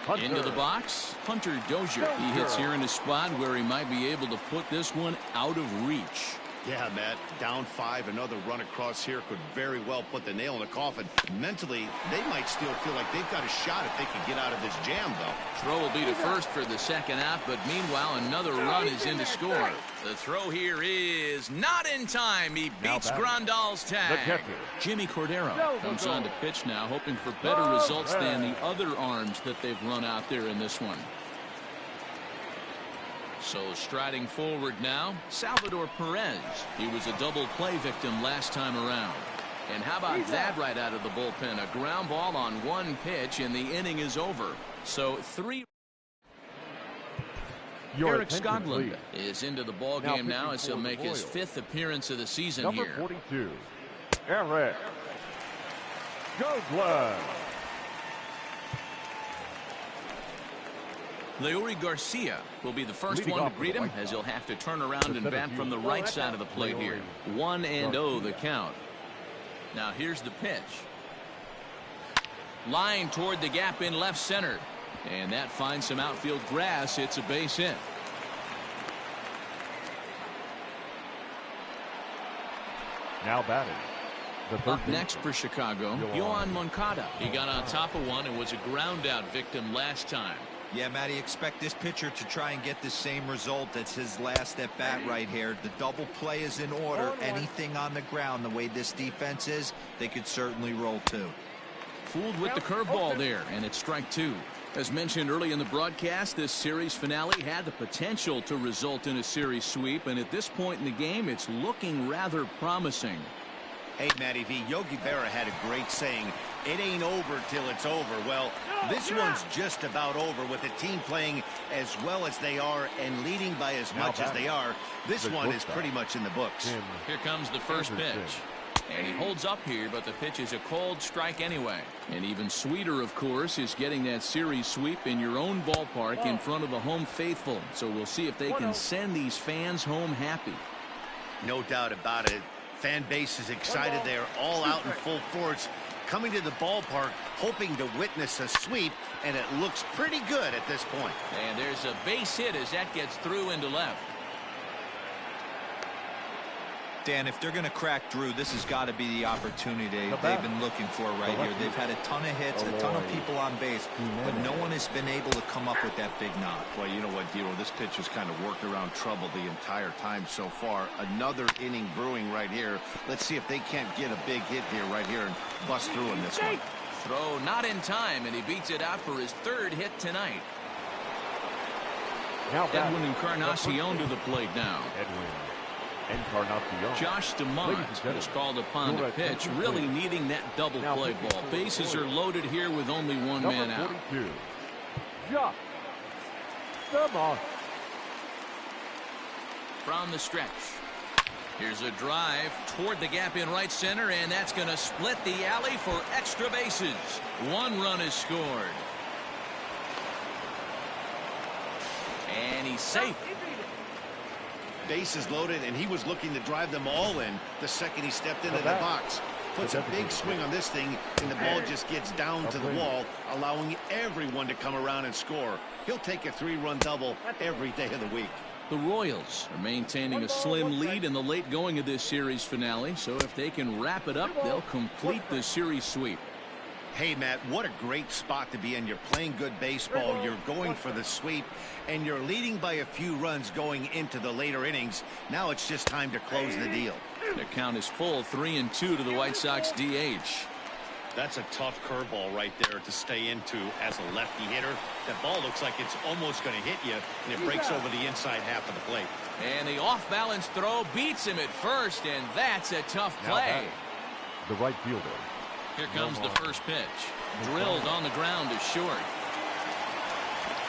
D: Hunter.
B: Into the box, Hunter Dozier. He hits here in a spot where he might be able to put this one out of reach.
A: Yeah, Matt, down 5, another run across here could very well put the nail in the coffin. Mentally, they might still feel like they've got a shot if they can get out of this jam, though.
B: Throw will be to first for the second out, but meanwhile, another run is in to score. The throw here is not in time. He beats Grandal's tag. Jimmy Cordero comes on to pitch now, hoping for better results than the other arms that they've run out there in this one. So striding forward now, Salvador Perez. He was a double play victim last time around. And how about that right out of the bullpen? A ground ball on one pitch and the inning is over. So 3. Eric Skoglund is into the ball game now as he'll make his 5th appearance of the season
D: Number
B: here.
D: 42, Eric Skoglund.
B: Leury Garcia will be the first one to greet him as he'll have to turn around and bat from the right side of the plate here. 1-0 the count. Now here's the pitch. Line toward the gap in left center. And that finds some outfield grass. It's a base hit.
D: Now batting.
B: Up next for Chicago, Yohan Moncada. He got on top of one and was a ground out victim last time.
C: Yeah, Matty, expect this pitcher to try and get the same result. That's his last at bat right here. The double play is in order. Anything on the ground, the way this defense is, they could certainly roll too.
B: Fooled with the curveball there, and it's strike 2. As mentioned early in the broadcast, this series finale had the potential to result in a series sweep, and at this point in the game, it's looking rather promising.
A: Hey, Matty V, Yogi Berra had a great saying, it ain't over till it's over. Well, this one's just about over with the team playing as well as they are and leading by as much as they are. This one is pretty much in the books.
B: Here comes the first pitch. And he holds up here, but the pitch is a cold strike anyway. And even sweeter, of course, is getting that series sweep in your own ballpark in front of the home faithful. So we'll see if they can send these fans home happy.
A: No doubt about it. Fan base is excited. They're all out in full force, coming to the ballpark, hoping to witness a sweep, and it looks pretty good at this point.
B: And there's a base hit as that gets through into left.
C: Dan, if they're going to crack through, this has got to be the opportunity they've been looking for right here. They've had a ton of hits, a ton of people on base, but no one has been able to come up with that big knock.
A: Well, you know what, Dero, this pitch has kind of worked around trouble the entire time so far. Another inning brewing right here. Let's see if they can't get a big hit here right here and bust through in this one.
B: Throw not in time, and he beats it out for his 3rd hit tonight. Edwin Encarnacion to the plate now. Josh DeMont was called upon to pitch, really needing that double play ball. Bases are loaded here with only one man out.
D: Josh DeMont.
B: From the stretch. Here's a drive toward the gap in right center, and that's going to split the alley for extra bases. 1 run is scored. And he's safe.
A: Bases loaded, and he was looking to drive them all in the second he stepped into the box. Puts a big swing on this thing, and the ball just gets down to the wall, allowing everyone to come around and score. He'll take a 3-run double every day of the week.
B: The Royals are maintaining a slim lead in the late going of this series finale, so if they can wrap it up, they'll complete the series sweep.
A: Hey, Matt, what a great spot to be in. You're playing good baseball, you're going for the sweep, and you're leading by a few runs going into the later innings. Now it's just time to close the deal.
B: The count is full, 3-2 to the White Sox DH.
A: That's a tough curveball right there to stay into as a lefty hitter. That ball looks like it's almost going to hit you, and it breaks over the inside half of the plate.
B: And the off-balance throw beats him at first, and that's a tough play.
D: The right fielder.
B: Here comes the first pitch. Drilled on the ground to short.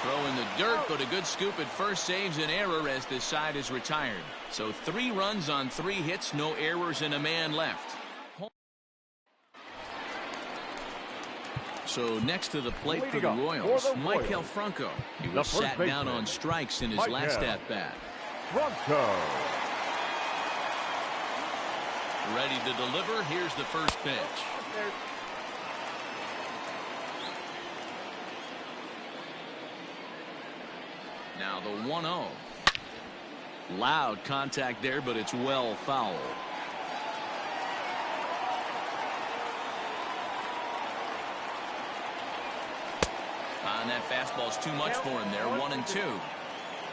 B: Throw in the dirt, but a good scoop at first saves an error as this side is retired. So 3 runs on 3 hits, no errors, and a man left. So next to the plate for the Royals, Michael Franco. He was sat down on strikes in his last at-bat.
D: Franco.
B: Ready to deliver. Here's the first pitch. Now the 1-0. Loud contact there, but it's well foul. And that fastball's too much for him there. 1-2.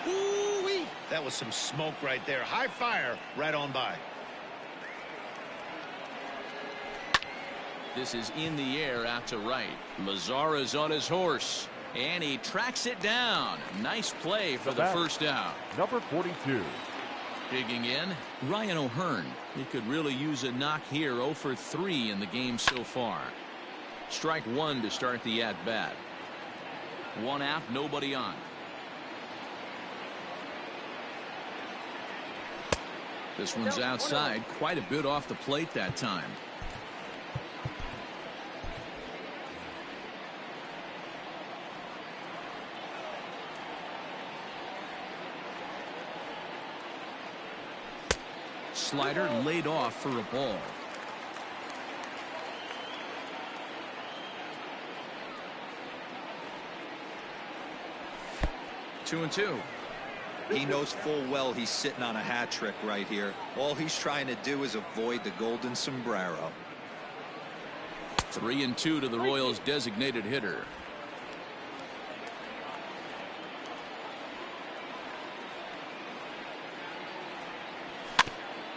A: Ooh-wee. That was some smoke right there. High fire right on by.
B: This is in the air out to right. Mazara's on his horse, and he tracks it down. Nice play for the first out.
D: Number 42.
B: Digging in, Ryan O'Hearn. He could really use a knock here. 0 for 3 in the game so far. Strike 1 to start the at-bat. 1 out, nobody on. This one's outside, quite a bit off the plate that time. Slider laid off for a ball. Two and two.
C: He knows full well he's sitting on a hat trick right here. All he's trying to do is avoid the golden sombrero.
B: 3-2 to the Royals designated hitter.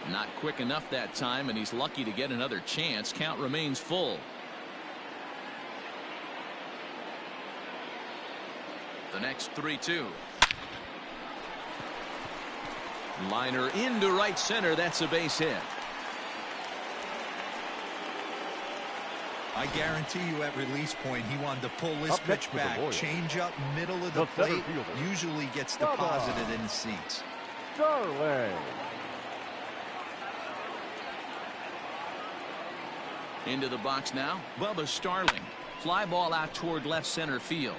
B: Not quick enough that time, and he's lucky to get another chance. Count remains full. The next 3-2. Liner into right center. That's a base hit.
C: I guarantee you at release point he wanted to pull this pitch back. Change up middle of the plate. Usually gets deposited in the seats.
D: Darling.
B: Into the box now. Bubba Starling. Fly ball out toward left center field.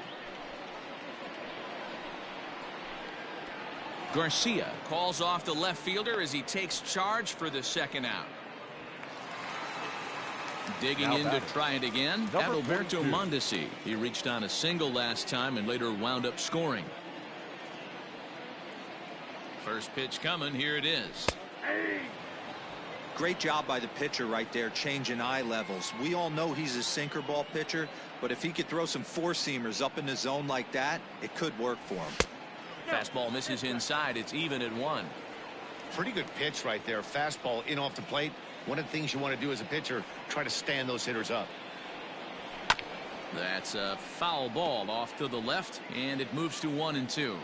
B: Garcia calls off the left fielder as he takes charge for the second out. Digging in to try it again. Adalberto Mondesi. He reached on a single last time and later wound up scoring. First pitch coming. Here it is.
C: Great job by the pitcher right there, changing eye levels. We all know he's a sinker ball pitcher, but if he could throw some four-seamers up in the zone like that, it could work for him.
B: Fastball misses inside. It's even at 1.
A: Pretty good pitch right there. Fastball in off the plate. One of the things you want to do as a pitcher, try to stand those hitters up.
B: That's a foul ball off to the left, and it moves to 1-2.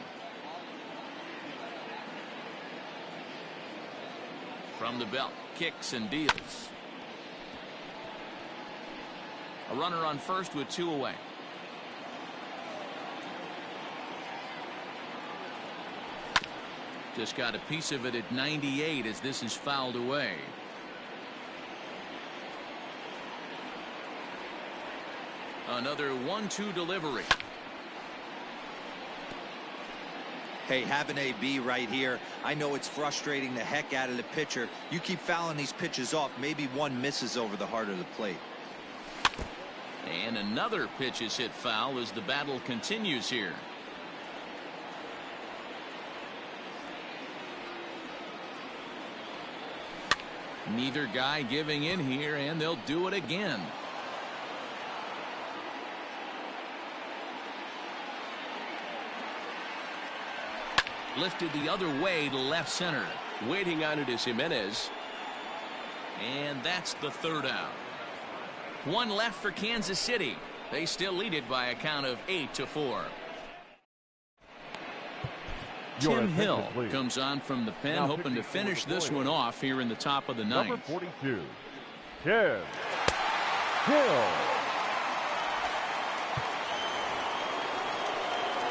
B: From the belt, kicks and deals. A runner on first with 2 away. Just got a piece of it at 98 as this is fouled away. Another 1-2 delivery.
C: Hey, have an AB right here. I know it's frustrating the heck out of the pitcher. You keep fouling these pitches off, maybe one misses over the heart of the plate.
B: And another pitch is hit foul as the battle continues here. Neither guy giving in here, and they'll do it again. Lifted the other way to left center.
G: Waiting on it is Jimenez.
B: And that's the third out. One left for Kansas City. They still lead it by a count of 8-4. Tim Hill comes on from the pen, hoping to finish this one off here in the top of the ninth.
D: Number 42, Tim Hill.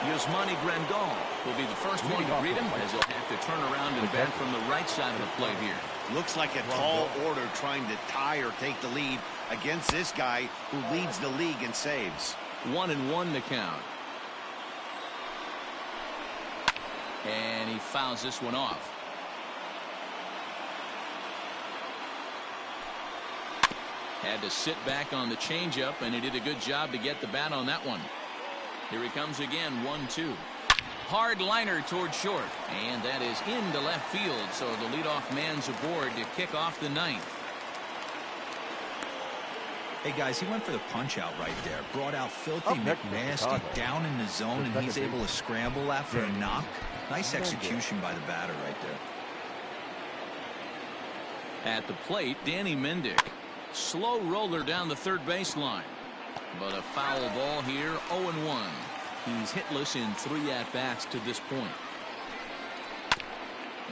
B: Yasmani Grandal will be the first one to greet him, as he'll have to turn around and bat from the right side of the plate here.
A: Looks like a tall order trying to tie or take the lead against this guy who leads the league in saves.
B: 1-1 the count. And he fouls this one off. Had to sit back on the changeup, and he did a good job to get the bat on that one. Here he comes again, 1-2. Hard liner toward short, and that is into left field, so the leadoff man's aboard to kick off the ninth.
C: Hey guys, he went for the punch out right there. Brought out Filthy McNasty down in the zone, and he's able to scramble after a knock. Nice execution by the batter right there.
B: At the plate, Danny Mendick. Slow roller down the third baseline. But a foul ball here, 0-1. He's hitless in 3 at-bats to this point.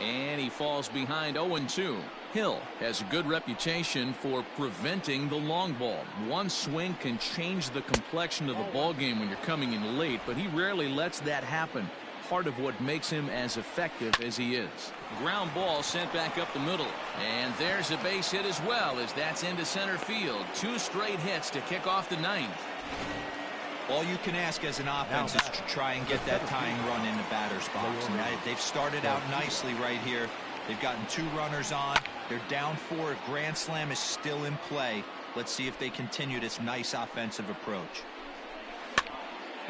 B: And he falls behind 0-2. Hill has a good reputation for preventing the long ball. One swing can change the complexion of the ball game when you're coming in late, but he rarely lets that happen. Part of what makes him as effective as he is. Ground ball sent back up the middle, and there's a base hit as well, as that's into center field. 2 straight hits to kick off the ninth.
C: All you can ask as an offense is to try and get that tying run in the batter's box, and they've started out nicely right here. They've gotten 2 runners on. They're down 4. A grand slam is still in play. Let's see if they continue this nice offensive approach.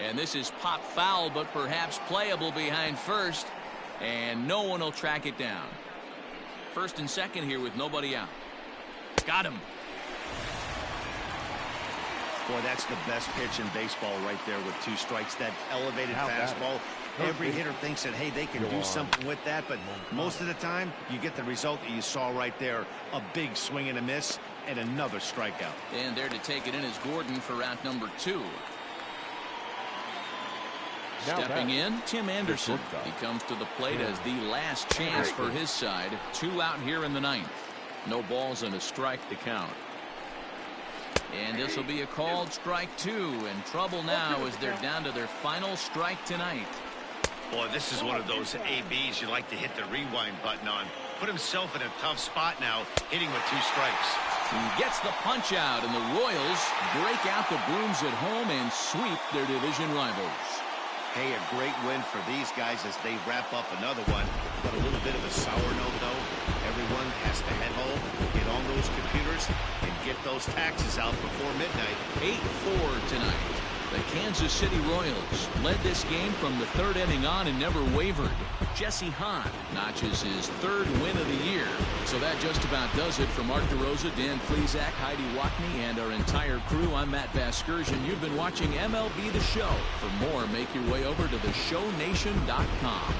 B: And this is pop foul, but perhaps playable behind first, and no one will track it down. First and second here with nobody out. Got him.
A: Boy, that's the best pitch in baseball right there with 2 strikes. That elevated fastball. Every hitter thinks that, hey, they can do something with that, but most of the time you get the result that you saw right there. A big swing and a miss, and another strikeout.
B: And there to take it in is Gordon for out number 2. Stepping in, Tim Anderson. He comes to the plate as the last chance for his side. 2 out here in the ninth. No balls and a strike to count. And this will be a called strike 2. In trouble now as they're down to their final strike tonight.
A: Boy, this is one of those ABs you like to hit the rewind button on. Put himself in a tough spot now, hitting with 2 strikes.
B: He gets the punch out, and the Royals break out the brooms at home and sweep their division rivals.
A: Hey, a great win for these guys as they wrap up another one. But a little bit of a sour note, though. Everyone has to head home, get on those computers, and get those taxes out before midnight.
B: 8-4 tonight. The Kansas City Royals led this game from the 3rd inning on and never wavered. Jesse Hahn notches his 3rd win of the year. So that just about does it for Mark DeRosa, Dan Plesac, Heidi Watney, and our entire crew. I'm Matt Vasgersian. You've been watching MLB The Show. For more, make your way over to theshownation.com.